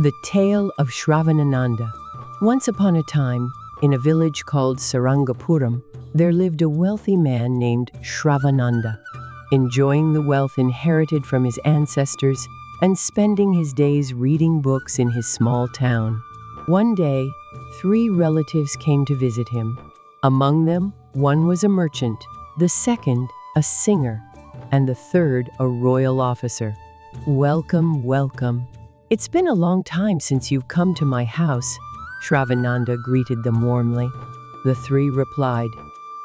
The Tale of Shravanananda. Once upon a time, in a village called Sarangapuram, there lived a wealthy man named Shravananda, enjoying the wealth inherited from his ancestors and spending his days reading books in his small town. One day, 3 relatives came to visit him. Among them, one was a merchant, the second a singer, and the third a royal officer. "Welcome, welcome. It's been a long time since you've come to my house," Shravananda greeted them warmly. The 3 replied,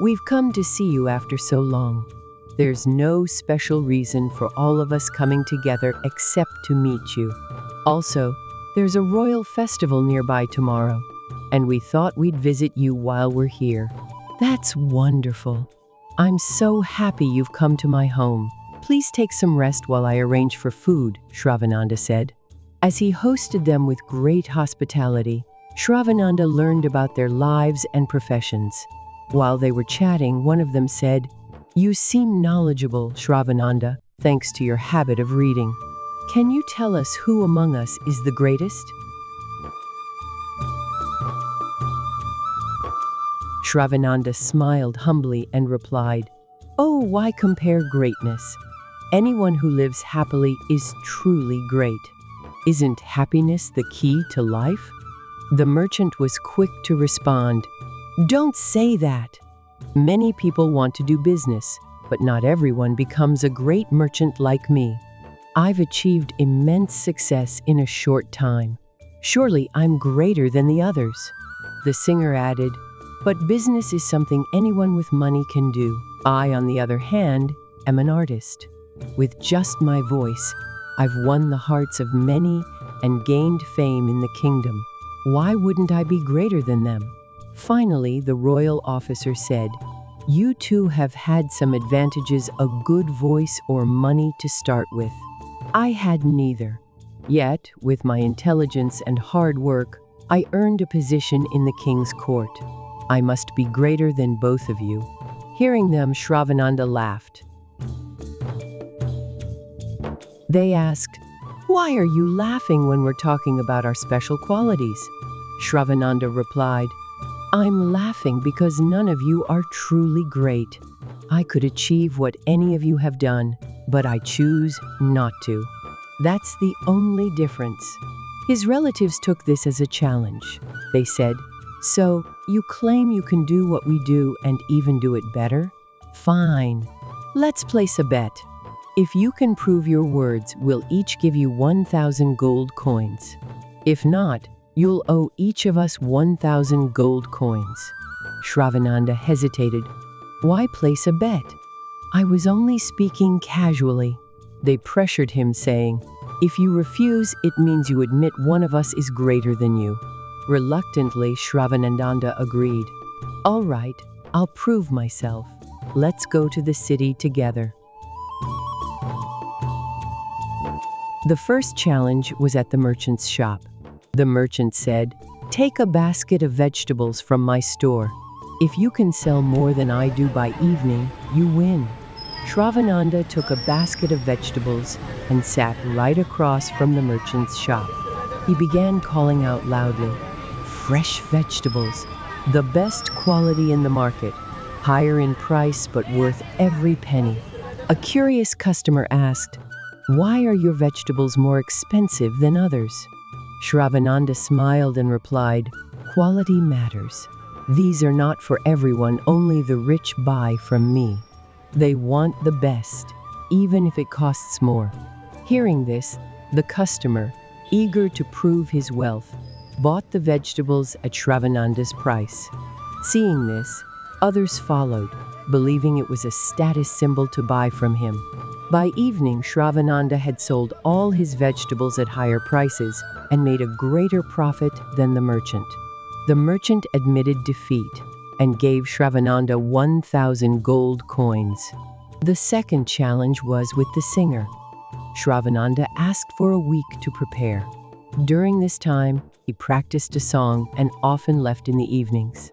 "We've come to see you after so long. There's no special reason for all of us coming together except to meet you. Also, there's a royal festival nearby tomorrow, and we thought we'd visit you while we're here." "That's wonderful. I'm so happy you've come to my home. Please take some rest while I arrange for food," Shravananda said. As he hosted them with great hospitality, Shravananda learned about their lives and professions. While they were chatting, one of them said, "You seem knowledgeable, Shravananda, thanks to your habit of reading. Can you tell us who among us is the greatest?" Shravananda smiled humbly and replied, "Oh, why compare greatness? Anyone who lives happily is truly great. Isn't happiness the key to life?" The merchant was quick to respond, "Don't say that. Many people want to do business, but not everyone becomes a great merchant like me. I've achieved immense success in a short time. Surely I'm greater than the others." The singer added, "But business is something anyone with money can do. I, on the other hand, am an artist. With just my voice, I've won the hearts of many and gained fame in the kingdom. Why wouldn't I be greater than them?" Finally, the royal officer said, "You two have had some advantages, a good voice or money to start with. I had neither. Yet, with my intelligence and hard work, I earned a position in the king's court. I must be greater than both of you." Hearing them, Shravananda laughed. They asked, "Why are you laughing when we're talking about our special qualities?" Shravananda replied, "I'm laughing because none of you are truly great. I could achieve what any of you have done, but I choose not to. That's the only difference." His relatives took this as a challenge. They said, "So, you claim you can do what we do and even do it better? Fine. Let's place a bet. If you can prove your words, we'll each give you 1,000 gold coins. If not, you'll owe each of us 1,000 gold coins." Shravananda hesitated. "Why place a bet? I was only speaking casually." They pressured him, saying, "If you refuse, it means you admit one of us is greater than you." Reluctantly, Shravananda agreed. "All right, I'll prove myself. Let's go to the city together." The first challenge was at the merchant's shop. The merchant said, "Take a basket of vegetables from my store. If you can sell more than I do by evening, you win." Shravananda took a basket of vegetables and sat right across from the merchant's shop. He began calling out loudly, "Fresh vegetables, the best quality in the market, higher in price but worth every penny." A curious customer asked, "Why are your vegetables more expensive than others?" Shravananda smiled and replied, "Quality matters. These are not for everyone, only the rich buy from me. They want the best, even if it costs more." Hearing this, the customer, eager to prove his wealth, bought the vegetables at Shravananda's price. Seeing this, others followed, believing it was a status symbol to buy from him. By evening, Shravananda had sold all his vegetables at higher prices and made a greater profit than the merchant. The merchant admitted defeat and gave Shravananda 1,000 gold coins. The second challenge was with the singer. Shravananda asked for a week to prepare. During this time, he practiced a song and often left in the evenings.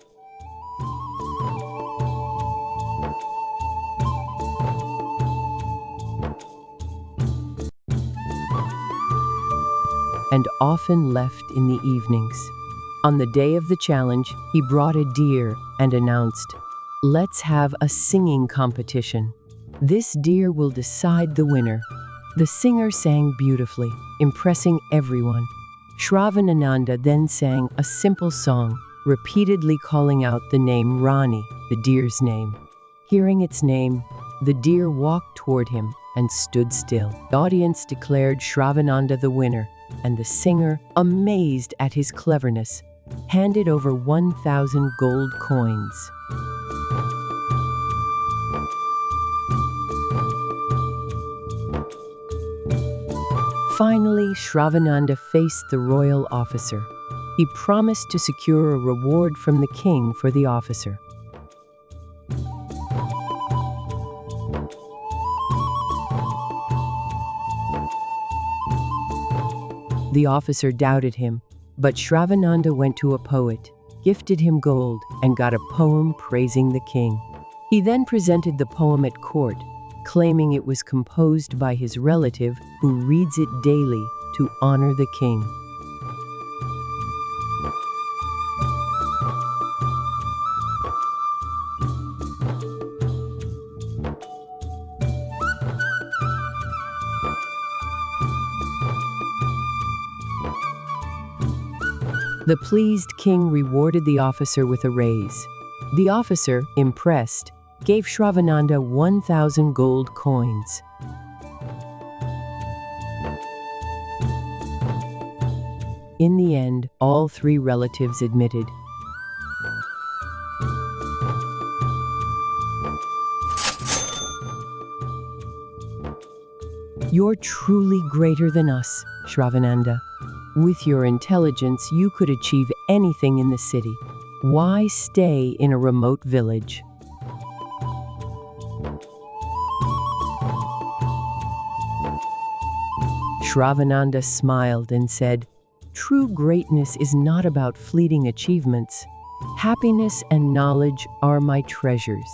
and often left in the evenings. On the day of the challenge, he brought a deer and announced, "Let's have a singing competition. This deer will decide the winner." The singer sang beautifully, impressing everyone. Shravananda then sang a simple song, repeatedly calling out the name Rani, the deer's name. Hearing its name, the deer walked toward him and stood still. The audience declared Shravananda the winner, and the singer, amazed at his cleverness, handed over 1,000 gold coins. Finally, Shravananda faced the royal officer. He promised to secure a reward from the king for the officer. The officer doubted him, but Shravananda went to a poet, gifted him gold, and got a poem praising the king. He then presented the poem at court, claiming it was composed by his relative who reads it daily to honor the king. The pleased king rewarded the officer with a raise. The officer, impressed, gave Shravananda 1,000 gold coins. In the end, all three relatives admitted, "You're truly greater than us, Shravananda. With your intelligence, you could achieve anything in the city. Why stay in a remote village?" Shravananda smiled and said, "True greatness is not about fleeting achievements. Happiness and knowledge are my treasures,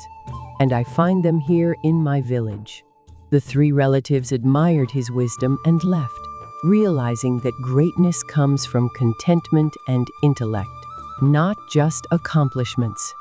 and I find them here in my village." The three relatives admired his wisdom and left, realizing that greatness comes from contentment and intellect, not just accomplishments.